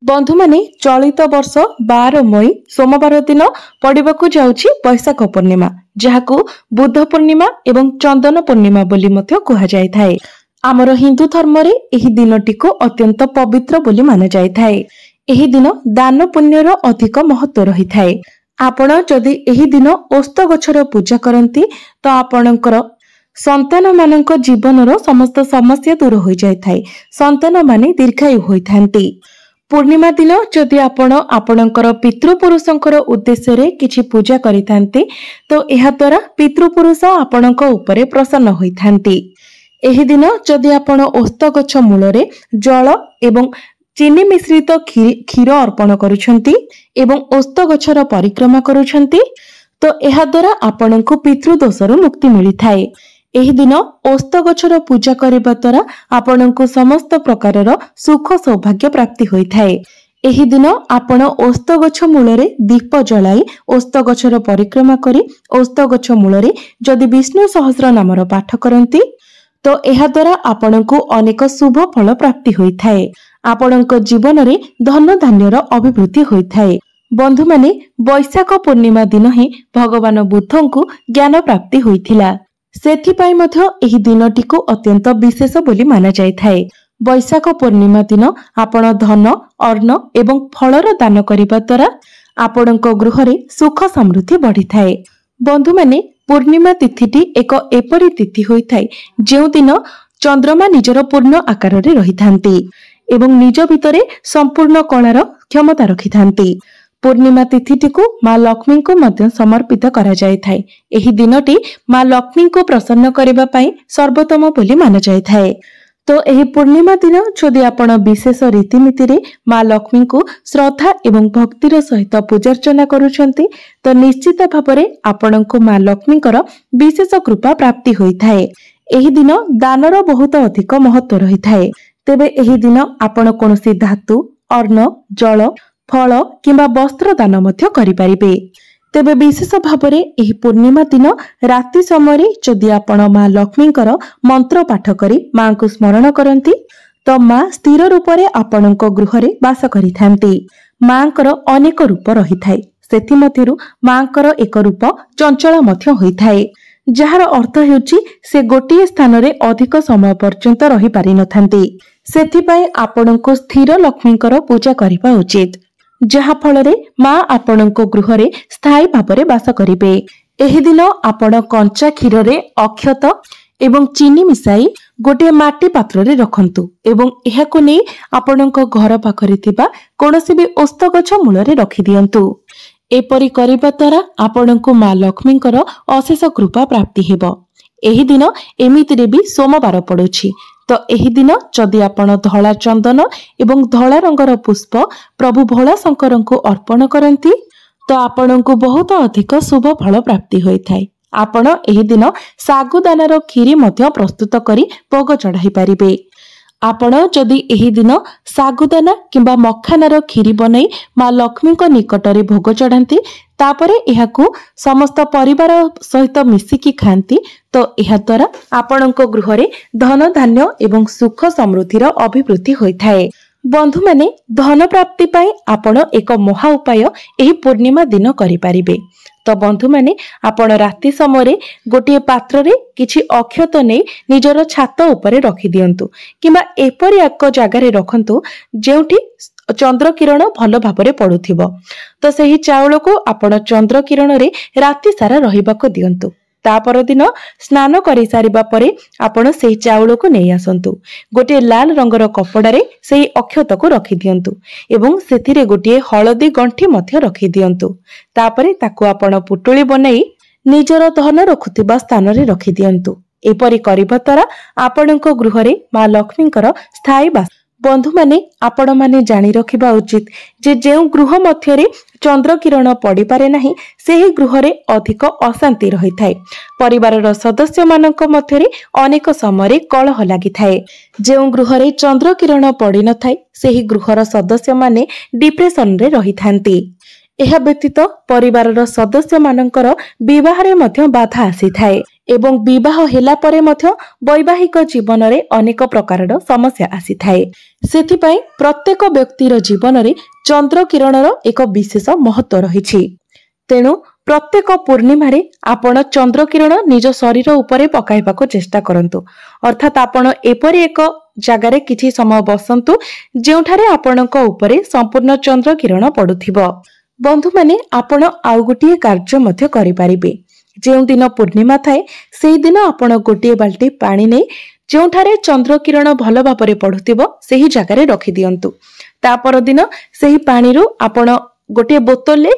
बंधु माने चलित वर्ष 12 मई सोमवार दिन पड़िबाकु जाउछि वैशाख पूर्णिमा, जहाकु बुद्ध पूर्णिमा एवं चंदन पूर्णिमा बोली मध्य कहा जाय थाए। आमर हिंदू धर्म रे एही दिनटी को अत्यंत पवित्र बोली माना जाय थाए। एही दिन दान पुण्यर अधिक महत्व रही थाए। आपण जदि एही दिन ओस्त गछर पूजा करंती तो आपणकर संतान मानक जीवनर समस्त समस्या दूर हो जाय थाए। संतान माने दीर्घायु होइथांती। पूर्णिमा दिन जदि आपण आपणकर पितृपुरुषंकर उद्देश्य रे किछि पूजा करिथांती तो एहा द्वारा पितृपुरुष आपणक उपरे प्रसन्न होइथांती। एही दिन जदि आपण ओस्त गछ मूलरे जल एवं चीनी मिश्रित क्षीर अर्पण करुछंती एवं ओस्त गछर परिक्रमा करुछंती तो एहा द्वारा आपणको पितृदोषरु मुक्ति मिली थाए। एही दिन ओस्त गछर पूजा करबा द्वारा आपणको समस्त प्रकारर सुख सौभाग्य प्राप्ति होई थाए। एही दिन आपण ओस्त गछ मूलरे दीप जलाई ओस्त गछर परिक्रमा करी ओस्त गछ मूलरे जदि विष्णु सहस्र नामर पाठ करंती तो एहा द्वारा आपणको अनेक शुभ फल प्राप्ति होई थाए। आपणको जीवन रे धन धान्यर अभिवृद्धि होई थाए। बंधु माने वैशाख पूर्णिमा दिन ही भगवान बुद्धंकु ज्ञान प्राप्ति होइथिला। सेथिपाई मध्य एही दिनटी को अत्यंत विशेष बोली माना जाय थाए। वैशाख पूर्णिमा दिन आपण धन अन्न एवं फलर दान करिबा द्वारा आपणको गृह रे सुख समृद्धि बढ़ी थाए। बंधु माने पूर्णिमा तिथिटी एक एपरी तिथि होई थाए जेउ दिन चंद्रमा निजर पूर्ण आकार रे रहिथांती एवं निज भितरे संपूर्ण कलार क्षमता रखिथांती। पूर्णिमा तिथिटी को माँ लक्ष्मी को मध्य समर्पित करा जाय थाए। एही दिनटी माँ लक्ष्मी को प्रसन्न करबा पई सर्वोत्तम बोली माना जाय थाए। तो एही पूर्णिमा दिन जदि आपण विशेष रीतिनीति रे माँ लक्ष्मी को श्रद्धा एवं भक्तिर सहित पूजार्चना करूछंती तो निश्चित भाबरे आपणको माँ लक्ष्मीकर विशेष कृपा प्राप्ति होई थाए। एही दिन दानर बहुत अधिक महत्व रही थाए। तेबे एही दिन आपण कोनोसी धातु अन्न जल फल किंबा वस्त्र दान मध्य करि परिबे। तेबे विशेष भाबरे एही पूर्णिमा दिन राति समय जदि आपण माँ लक्ष्मीकर मंत्र पाठ करी माँ को स्मरण करंती तो माँ स्थिर रूप रे आपणको गृह रे वास करिथांती। माँकर अनेक रूप रही थाए। सेथि मध्यरु माँकर एक रूप चंचला मध्य होई थाए, जहार अर्थ हेउची से गोटिए स्थान रे अधिक समय पर्यंत रही पारि नथांती। सेथिपाई आपणको स्थिर लक्ष्मीकर पूजा करिबा उचित, जहा फल रे माँ आपणको गृह रे स्थायी भाबरे वास करिबे। एही दिन आपण कंचा क्षीर रे अक्षत एवं चीनी मिसाई गोटे माटी पात्र रे रखंतु एवं एहाको नै आपणको घर पाखरे थिबा कोनोसी भी ओस्त गछ मूल रे रखि दियंतु। एपरि करिबा द्वारा आपणको माँ लक्ष्मीकर अशेष कृपा प्राप्ति हेबो। एही दिन एमितिरे भी सोमवार पड़ुछि तो एही दिन जदि आपण धला चंदन एवं धला रंगर पुष्प प्रभु भोला शंकर को अर्पण करंती तो आपणको बहुत अधिक शुभ फल प्राप्ति होई थाए। आपण एही दिन सागुदानार खीरी मध्य प्रस्तुत करी भोग चढ़ाई पारिबे। आपण जदि एही दिन सागुदाना किंबा मखानार खीरी बनाई माँ लक्ष्मी को निकट रे भोग चढ़ांती तापरे एहाकू समस्त परिवार सहित मिसिकी खांती तो एहा द्वारा आपणको गृह रे धन धान्य एवं सुख समृद्धिर अभिवृद्धि होई थाए। बंधु माने धन प्राप्ति पाई आपण एक महा उपाय एही पूर्णिमा दिन करि पारिबे। तो बंधु माने आपण राति समय गोटे पात्र रे किछि अक्षत नै निजर छात उपरे रखि दियंतु किंबा एपरि एक जगह रे रखंतु जेउठी चंद्र किरण भल भाबरे पडुथिबो तो सही चाउल को आपण चंद्र किरण रे राति सारा रहिबाको दियंतु। तापर दिन स्नान करि सारिबा परे आपण सेही चाउल को नै आसंतु गोटे लाल रंगर कपड़ा रे सेही अक्षत को रखि दियंतु एवं सेथिरे गोटे हळदी गंठी मध्य रखि दियंतु। तापरे ताकू आपण पुटुली बनाई निजर धन रखुथिबा स्थान रे रखि दियंतु। एपरि करिबा द्वारा आपणको गृह रे माँ लक्ष्मीकर स्थायी वास। बंधु माने आपण माने जानि रखिबा उचित जे जेउ गृह मध्य रे चंद्र किरण पड़ी पारे नाही सेही गृह रे अधिक अशांति रही थाए। परिवारर सदस्य मानक मध्य रे अनेक समय रे कलह लागि थाए। जेउ गृह रे चंद्र किरण पड़ी न थाए सेही गृहर सदस्य माने डिप्रेशन रे रही थांती। ଏହା ବ୍ୟତୀତ ପରିବାରର ସଦସ୍ୟ ମାନଙ୍କର ବିବାହରେ ମଧ୍ୟ ବାଧା ଆସିଥାଏ ଏବଂ ବିବାହ ହେଲା ପରେ ମଧ୍ୟ ବୈବାହିକ ଜୀବନରେ ଅନେକ ପ୍ରକାରର ସମସ୍ୟା ଆସିଥାଏ। ସେଥିପାଇଁ ପ୍ରତ୍ୟେକ ବ୍ୟକ୍ତିର ଜୀବନରେ ଚନ୍ଦ୍ର କିରଣର ଏକ ବିଶେଷ ମହତ୍ତ୍ୱ ରହିଛି। ତେଣୁ ପ୍ରତ୍ୟେକ ପୂର୍ଣ୍ଣିମାରେ ଆପଣ ଚନ୍ଦ୍ର କିରଣ ନିଜ ଶରୀର ଉପରେ ପକାଇବାକୁ ଚେଷ୍ଟା କରନ୍ତୁ। ଅର୍ଥାତ୍ ଆପଣ ଏପରି ଏକ ଜାଗାରେ କିଛି ସମୟ ବସନ୍ତୁ ଯେଉଁଠାରେ ଆପଣଙ୍କ ଉପରେ ସମ୍ପୂର୍ଣ୍ଣ ଚନ୍ଦ୍ର କିରଣ ପଡୁଥିବ। ବନ୍ଧୁମାନେ, ଆପଣ ଆଉ ଗୋଟିଏ କାର୍ଯ୍ୟ ମଧ୍ୟ କରିପାରିବେ। ଯେଉଁଦିନ ପୂର୍ଣ୍ଣିମା ଥାଏ ସେହିଦିନ ଆପଣ ଗୋଟିଏ ବାଲ୍ଟି ପାଣି ନେଇ ଯେଉଁଠାରେ ଚନ୍ଦ୍ର କିରଣ ଭଲ ଭାବରେ ପଡୁଥିବ ସେହି ଜାଗାରେ ରଖିଦିଅନ୍ତୁ। ତା ପରଦିନ ସେହି ପାଣିରୁ ଆପଣ ଗୋଟିଏ ବୋତଲରେ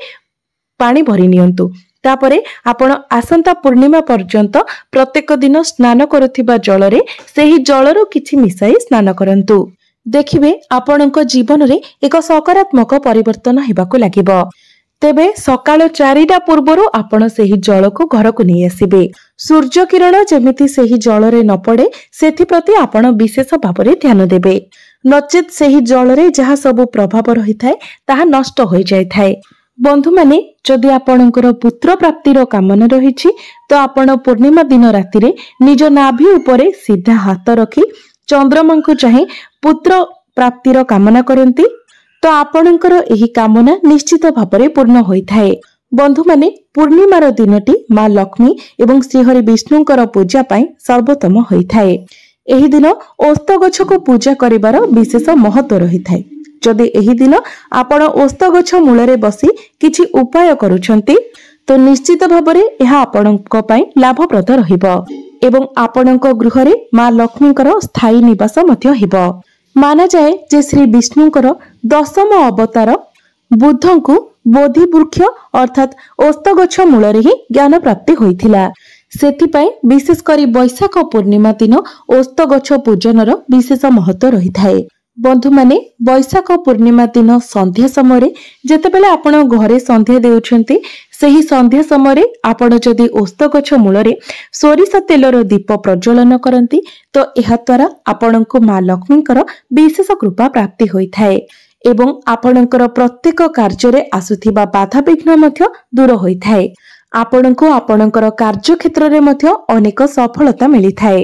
ପାଣି ଭରି ନିଅନ୍ତୁ। ତାପରେ ଆପଣ ଆସନ୍ତା ପୂର୍ଣ୍ଣିମା ପର୍ଯ୍ୟନ୍ତ ପ୍ରତ୍ୟେକ ଦିନ ସ୍ନାନ କରୁଥିବା ଜଳରେ ସେହି ଜଳରୁ କିଛି ମିଶାଇ ସ୍ନାନ କରନ୍ତୁ। ଦେଖିବେ ଆପଣଙ୍କ ଜୀବନରେ ଏକ ସକାରାତ୍ମକ ପରିବର୍ତ୍ତନ ହେବାକୁ ଲାଗିବ। ତେବେ ସକାଳ 4ଟା ପୂର୍ବରୁ ଆପଣ ସେହି ଜଳକୁ ଘରକୁ ନେଇ ଆସିବେ। ସୂର୍ଯ୍ୟ କିରଣ ଯେମିତି ସେହି ଜଳରେ ନ ପଡେ ସେଥିପ୍ରତି ଆପଣ ବିଶେଷ ଭାବରେ ଧ୍ୟାନ ଦେବେ। ନଚେତ୍ ସେହି ଜଳରେ ଯାହା ସବୁ ପ୍ରଭାବ ରହିଥାଏ ତାହା ନଷ୍ଟ ହୋଇଯାଇଥାଏ। ବନ୍ଧୁମାନେ, ଯଦି ଆପଣଙ୍କର ପୁତ୍ର ପ୍ରାପ୍ତିର କାମନା ରହିଛି ତ ଆପଣ ପୂର୍ଣ୍ଣିମା ଦିନ ରାତିରେ ନିଜ ନାଭି ଉପରେ ସିଧା ହାତ ରଖି ଚନ୍ଦ୍ରମାଙ୍କୁ ଚାହିଁ ପୁତ୍ର ପ୍ରାପ୍ତିର କାମନା କରନ୍ତି ତ ଆପଣଙ୍କର ଏହି କାମନା ନିଶ୍ଚିତ ଭାବରେ ପୂର୍ଣ୍ଣ ହୋଇଥାଏ। ବନ୍ଧୁମାନେ, ପୂର୍ଣ୍ଣିମାର ଦିନଟି ମା ଲକ୍ଷ୍ମୀ ଏବଂ ଶ୍ରୀହରି ବିଷ୍ଣୁଙ୍କର ପୂଜା ପାଇଁ ସର୍ବୋତ୍ତମ ହୋଇଥାଏ। ଏହି ଦିନ ଓସ୍ତ ଗଛକୁ ପୂଜା କରିବାର ବିଶେଷ ମହତ୍ତ୍ୱ ରହିଥାଏ। ଯଦି ଏହି ଦିନ ଆପଣ ଓସ୍ତ ଗଛ ମୂଳରେ ବସି କିଛି ଉପାୟ କରୁଛନ୍ତି ତ ନିଶ୍ଚିତ ଭାବରେ ଏହା ଆପଣଙ୍କ ପାଇଁ ଲାଭପ୍ରଦ ରହିବ ଏବଂ ଆପଣଙ୍କ ଗୃହରେ ମା ଲକ୍ଷ୍ମୀଙ୍କର ସ୍ଥାୟୀ ନିବାସ ମଧ୍ୟ ହେବ। ମାନାଯାଏ ଯେ ଶ୍ରୀ ବିଷ୍ଣୁଙ୍କର 10ମ ଅବତାର ବୁଦ୍ଧଙ୍କୁ ବୋଧି ବୃକ୍ଷ ଅର୍ଥାତ୍ ଓସ୍ତ ଗଛ ମୂଳରେ ହିଁ ଜ୍ଞାନ ପ୍ରାପ୍ତି ହୋଇଥିଲା। ସେଥିପାଇଁ ବିଶେଷ କରି ବୈଶାଖ ପୂର୍ଣ୍ଣିମା ଦିନ ଓସ୍ତ ଗଛ ପୂଜନର ବିଶେଷ ମହତ୍ତ୍ୱ ରହିଥାଏ। ବନ୍ଧୁମାନେ, ବୈଶାଖ ପୂର୍ଣ୍ଣିମା ଦିନ ସନ୍ଧ୍ୟା ସମୟରେ ଯେତେବେଳେ ଆପଣ ଘରେ ସନ୍ଧ୍ୟା ଦେଉଛନ୍ତି ସେହି ସନ୍ଧ୍ୟା ସମୟରେ ଆପଣ ଯଦି ଓସ୍ତ ଗଛ ମୂଳରେ ସୋରିଷ ତେଲର ଦୀପ ପ୍ରଜ୍ୱଳନ କରନ୍ତି ତ ଏହା ଦ୍ୱାରା ଆପଣଙ୍କୁ ମା ଲକ୍ଷ୍ମୀଙ୍କର ବିଶେଷ କୃପା ପ୍ରାପ୍ତି ହୋଇଥାଏ ଏବଂ ଆପଣଙ୍କର ପ୍ରତ୍ୟେକ କାର୍ଯ୍ୟରେ ଆସୁଥିବା ବାଧାବିଘ୍ନ ମଧ୍ୟ ଦୂର ହୋଇଥାଏ। ଆପଣଙ୍କୁ ଆପଣଙ୍କର କାର୍ଯ୍ୟକ୍ଷେତ୍ରରେ ମଧ୍ୟ ଅନେକ ସଫଳତା ମିଳିଥାଏ।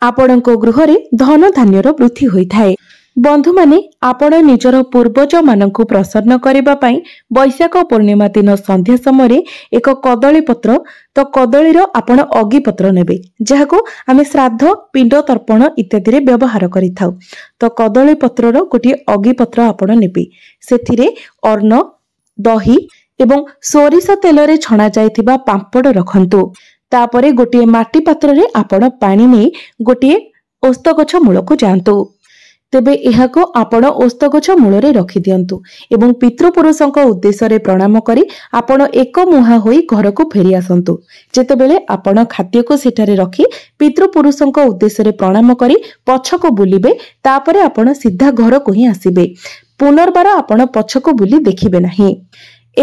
ଆପଣଙ୍କ ଗୃହରେ ଧନ ଧାନ୍ୟର ବୃଦ୍ଧି ହୋଇଥାଏ। ବନ୍ଧୁମାନେ, ଆପଣ ନିଜର ପୂର୍ବଜମାନଙ୍କୁ ପ୍ରସନ୍ନ କରିବା ପାଇଁ ବୈଶାଖ ପୂର୍ଣ୍ଣିମା ଦିନ ସନ୍ଧ୍ୟା ସମୟରେ ଏକ କଦଳୀ ପତ୍ର ତ କଦଳୀର ଆପଣ ଅଗିପତ୍ର ନେବେ, ଯାହାକୁ ଆମେ ଶ୍ରାଦ୍ଧ, ପିଣ୍ଡ ତର୍ପଣ ଇତ୍ୟାଦିରେ ବ୍ୟବହାର କରିଥାଉ। ତ କଦଳୀ ପତ୍ରର ଗୋଟିଏ ଅଗିପତ୍ର ଆପଣ ନେବେ। ସେଥିରେ ଅନ୍ନ, ଦହି ଏବଂ ସୋରିଷ ତେଲରେ ଛଣା ଯାଇଥିବା ପାମ୍ପଡ଼ ରଖନ୍ତୁ। ତାପରେ ଗୋଟିଏ ମାଟି ପାତ୍ରରେ ଆପଣ ପାଣି ନେଇ ଗୋଟିଏ ଓସ୍ତ ଗଛ ମୂଳକୁ ଯାଆନ୍ତୁ। ତେବେ ଏହାକୁ ଆପଣ ଓସ୍ତ ଗଛ ମୂଳରେ ରଖିଦିଅନ୍ତୁ ଏବଂ ପିତୃପୁରୁଷଙ୍କ ଉଦ୍ଦେଶ୍ୟରେ ପ୍ରଣାମ କରି ଆପଣ ଏକ ମୁହାଁ ହୋଇ ଘରକୁ ଫେରି ଆସନ୍ତୁ। ଯେତେବେଳେ ଆପଣ ଖାଦ୍ୟକୁ ସେଠାରେ ରଖି ପିତୃପୁରୁଷଙ୍କ ଉଦ୍ଦେଶ୍ୟରେ ପ୍ରଣାମ କରି ପଛକୁ ବୁଲିବେ ତାପରେ ଆପଣ ସିଧା ଘରକୁ ହିଁ ଆସିବେ। ପୁନର୍ବାର ଆପଣ ପଛକୁ ବୁଲି ଦେଖିବେ ନାହିଁ।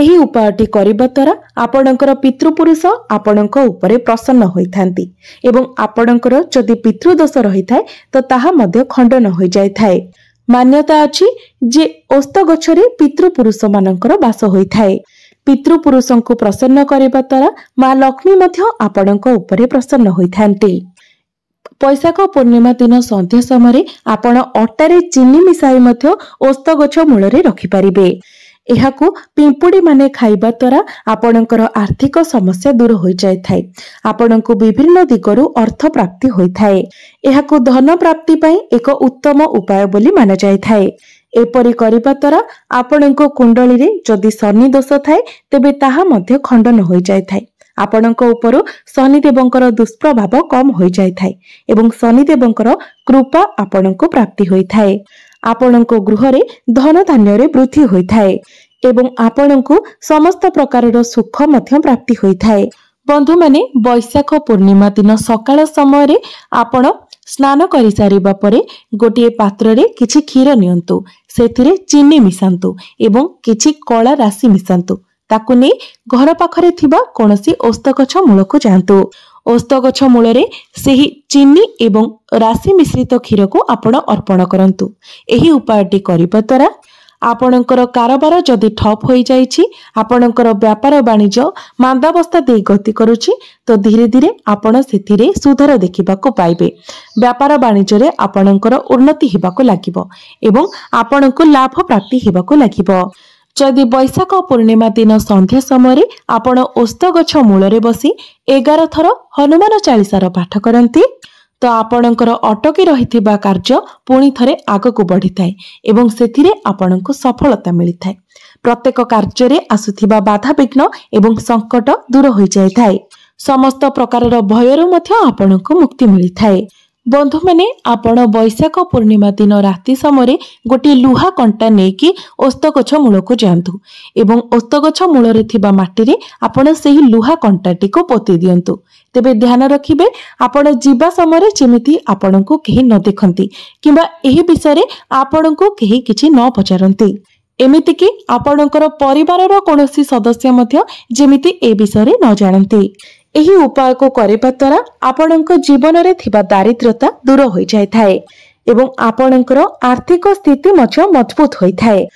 ଏହି ଉପାୟଟି କରିବା ଦ୍ୱାରା ଆପଣଙ୍କର ପିତୃପୁରୁଷ ଆପଣଙ୍କ ଉପରେ ପ୍ରସନ୍ନ ହୋଇଥାନ୍ତି ଏବଂ ଆପଣଙ୍କର ଯଦି ପିତୃଦୋଷ ରହିଥାଏ ତ ତାହା ମଧ୍ୟ ଖଣ୍ଡନ ହୋଇଯାଇଥାଏ। ମାନ୍ୟତା ଅଛି ଯେ ଓସ୍ତ ଗଛରେ ପିତୃପୁରୁଷ ମାନଙ୍କର ବାସ ହୋଇଥାଏ। ପିତୃପୁରୁଷଙ୍କୁ ପ୍ରସନ୍ନ କରିବା ଦ୍ୱାରା ମା ଲକ୍ଷ୍ମୀ ମଧ୍ୟ ଆପଣଙ୍କ ଉପରେ ପ୍ରସନ୍ନ ହୋଇଥାନ୍ତି। ବୈଶାଖ ପୂର୍ଣ୍ଣିମା ଦିନ ସନ୍ଧ୍ୟା ସମୟରେ ଆପଣ ଅଟାରେ ଚିନି ମିଶାଇ ମଧ୍ୟ ଓସ୍ତ ଗଛ ମୂଳରେ ରଖିପାରିବେ। ଏହାକୁ ପିମ୍ପୁଡ଼ି ମାନେ ଖାଇବା ଦ୍ୱାରା ଆପଣଙ୍କର ଆର୍ଥିକ ସମସ୍ୟା ଦୂର ହୋଇଯାଇଥାଏ। ଆପଣଙ୍କୁ ବିଭିନ୍ନ ଦିଗରୁ ଅର୍ଥ ପ୍ରାପ୍ତି ହୋଇଥାଏ। ଏହାକୁ ଧନ ପ୍ରାପ୍ତି ପାଇଁ ଏକ ଉତ୍ତମ ଉପାୟ ବୋଲି ମାନାଯାଇଥାଏ। ଏପରି କରିବା ଦ୍ୱାରା ଆପଣଙ୍କ କୁଣ୍ଡଳୀରେ ଯଦି ଶନି ଦୋଷ ଥାଏ ତେବେ ତାହା ମଧ୍ୟ ଖଣ୍ଡନ ହୋଇଯାଇଥାଏ। ଆପଣଙ୍କ ଉପରୁ ଶନିଦେବଙ୍କର ଦୁଷ୍ପ୍ରଭାବ କମ ହୋଇଯାଇଥାଏ ଏବଂ ଶନିଦେବଙ୍କର କୃପା ଆପଣଙ୍କୁ ପ୍ରାପ୍ତି ହୋଇଥାଏ। ଆପଣଙ୍କ ଗୃହରେ ଧନ ଧାନ୍ୟରେ ବୃଦ୍ଧି ହୋଇଥାଏ ଏବଂ ଆପଣଙ୍କୁ ସମସ୍ତ ପ୍ରକାରର ସୁଖ ମଧ୍ୟ ପ୍ରାପ୍ତି ହୋଇଥାଏ। ବନ୍ଧୁମାନେ, ବୈଶାଖ ପୂର୍ଣ୍ଣିମା ଦିନ ସକାଳ ସମୟରେ ଆପଣ ସ୍ନାନ କରିସାରିବା ପରେ ଗୋଟିଏ ପାତ୍ରରେ କିଛି କ୍ଷୀର ନିଅନ୍ତୁ। ସେଥିରେ ଚିନି ମିଶାନ୍ତୁ ଏବଂ କିଛି କଳା ରାଶି ମିଶାନ୍ତୁ। ତାକୁ ନେଇ ଘର ପାଖରେ ଥିବା କୌଣସି ଓସ୍ତ ଗଛ ମୂଳକୁ ଯାଆନ୍ତୁ। ଓସ୍ତ ଗଛ ମୂଳରେ ସେହି ଚିନି ଏବଂ ରାଶି ମିଶ୍ରିତ କ୍ଷୀରକୁ ଆପଣ ଅର୍ପଣ କରନ୍ତୁ। ଏହି ଉପାୟଟି କରିବା ଦ୍ୱାରା आपणकर कारोबार जदि ठप हो जाइछि, आपणकर व्यापार वाणिज्य मांदावस्था दे गति करुछि, तो धीरे धीरे आपण सेथिरे सुधार देखिबाकू पाइबे। व्यापार वाणिज्य रे आपणकर उन्नति हेबाकू लागिबो एवं आपणको लाभ प्राप्ति हेबाकू लागिबो। जदि वैशाख पूर्णिमा दिन संध्या समय आपण ओस्त गछ मूल बसी 11 थर हनुमान चालीसार पाठ करती, तो आपणकर अटकी रहिथिबा कार्य पुणी थरे आगकू बढ़ी थाए एवं सेथिरे आपणको सफलता मिली थाए। प्रत्येक कार्य रे आसुथिबा बाधा विघ्न एवं संकट दूर हो जाय थाए। समस्त प्रकारर भयरु मध्य आपणको मुक्ति मिली थाए। बंधु माने आपण वैशाख पूर्णिमा दिन राति समय गोटे लुहा कंटा नेकी ओस्त गछ मूल को जातु एवं ओस्त गछ मूल रे थिबा माटी रे आपण सेही लुहा कंटाटी को पोती दियंतु। तेबे ध्यान रखिबे, आपण जीवा समय जेमिति आपणको केही न देखंती किंबा एही विषय रे आपणको केही किछि न पचारंती। एमिति कि आपणकर परिवारर कोनोसी सदस्य मध्य जेमिति ए विषय रे न जानंती। एही उपाय को करिबा द्वारा आपणक जीवन रे थिबा दारिद्र्यता दूर हो जाय थाए एवं आपणकर आर्थिक स्थिति मध्य मजबूत होई थाए।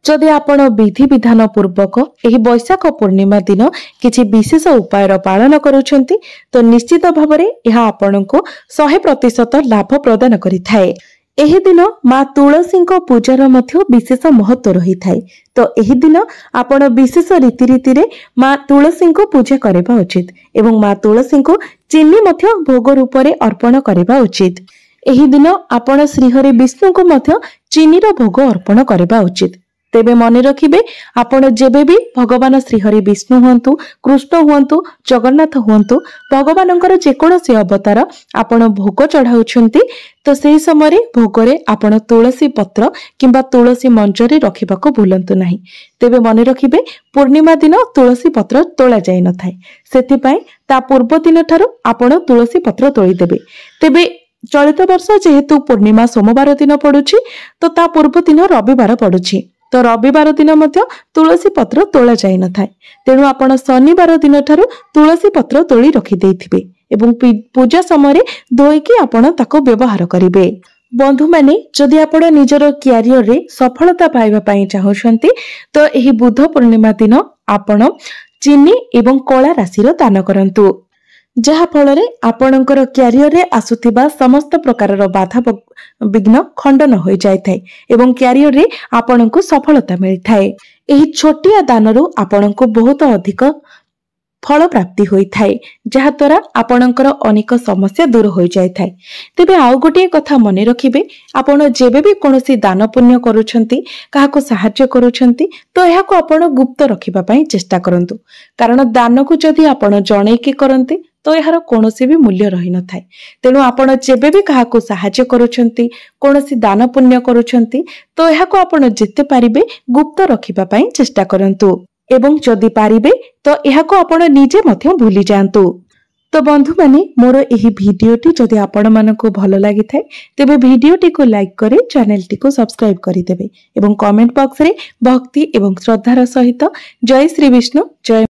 जदि आपण विधि विधान पूर्वक एही वैशाख पूर्णिमा दिन किछि विशेष उपायर पालन करूछंती, तो निश्चित भाबरे एहा आपणको 100% लाभ प्रदान करि थाए। एही दिन माँ तुलसी पूजार मध्य विशेष महत्व रही थाए। तो एही दिन आपण विशेष रीति रे माँ तुलसी पूजा करबा उचित एवं माँ तुलसी को चीनी मध्य भोग रूप में अर्पण करबा उचित। एही दिन आपण श्रीहरि विष्णु को मध्य चीनी रो भोग अर्पण करबा उचित। तेबे मने रखिबे, आपण जेबे भी भगवान श्रीहरि विष्णु हुंतु, कृष्ण हुंतु, जगन्नाथ हुंतु, भगवानंकर जेकोसी अवतार आपण भोग चढ़ाउछंती, तो सेही समय भोगरे आपण तुलसी पत्र किंबा तुलसी मंजरी रखिबाको भूलंतु नाही। तेबे मने रखिबे, पूर्णिमा दिन तुलसी पत्र तोला जाय न थाए, सेथिपाई ता पूर्व दिन ठारू आपण तुलसी पत्र तोली देबे। तेबे चलित वर्ष जेहेतु पूर्णिमा सोमवार दिन पड़ुछि, तो ता पूर्व दिन रविवार पड़ुछि, तो रविवार दिन मध्य तुलसी पत्र तोला जाय न थाए। तेणु आपण शनिवार दिन ठारू तुलसी पत्र तोली रखि देथिबे एवं पूजा समय धोईकी आपण ताको व्यवहार करिवे। बंधु माने जदि आपण निजर क्यारियर रे सफलता पाइबा पई चाहुछंती, तो एही बुध पूर्णिमा दिन आपण चीनी एवं कला राशि दान करंतु, जहा फल आपणकर क्यारियर रे आसुथिबा समस्त प्रकारर बाधा विघ्न खंडन हो जाए एवं क्यारियर रे आपणको सफलता मिली थाए। एही छोटिया दानरु आपणको बहुत अधिक फल प्राप्ति होई थाए, जहा द्वारा आपणकर अनेक समस्या दूर हो जाए थाए। तेबे आउ गोटे कथा मने रखिबे, आपण जेबे भी कोनोसी दान पुण्य करूछंती, काहाको सहाय्य करूछंती, तो एहाको आपण गुप्त रखिबा पई चेष्टा करंतु। कारण दान को जदि आपण जणै के करंती, तो यार कोनोसी भी मूल्य रही न थाए। तेणु आपण जेबे भी काहाको सहाय्य करूछंती, कोनोसी दान पुण्य करूछंती, तो एहाको आपण जेते पारिबे गुप्त रखिबा पई चेष्टा करंतु एवं जदि पारिबे तो एहाको आपण निजे मध्य भूली जांतु। तो बंधु माने मोर एही भिडियोटी जदि आपण मानको भलो लागि थाए, तेबे भिडियोटी को लाइक करे चैनल टी को सब्सक्राइब करि देबे एवं कमेंट बॉक्स रे भक्ति एवं श्रद्धार सहित जय श्री विष्णु, जय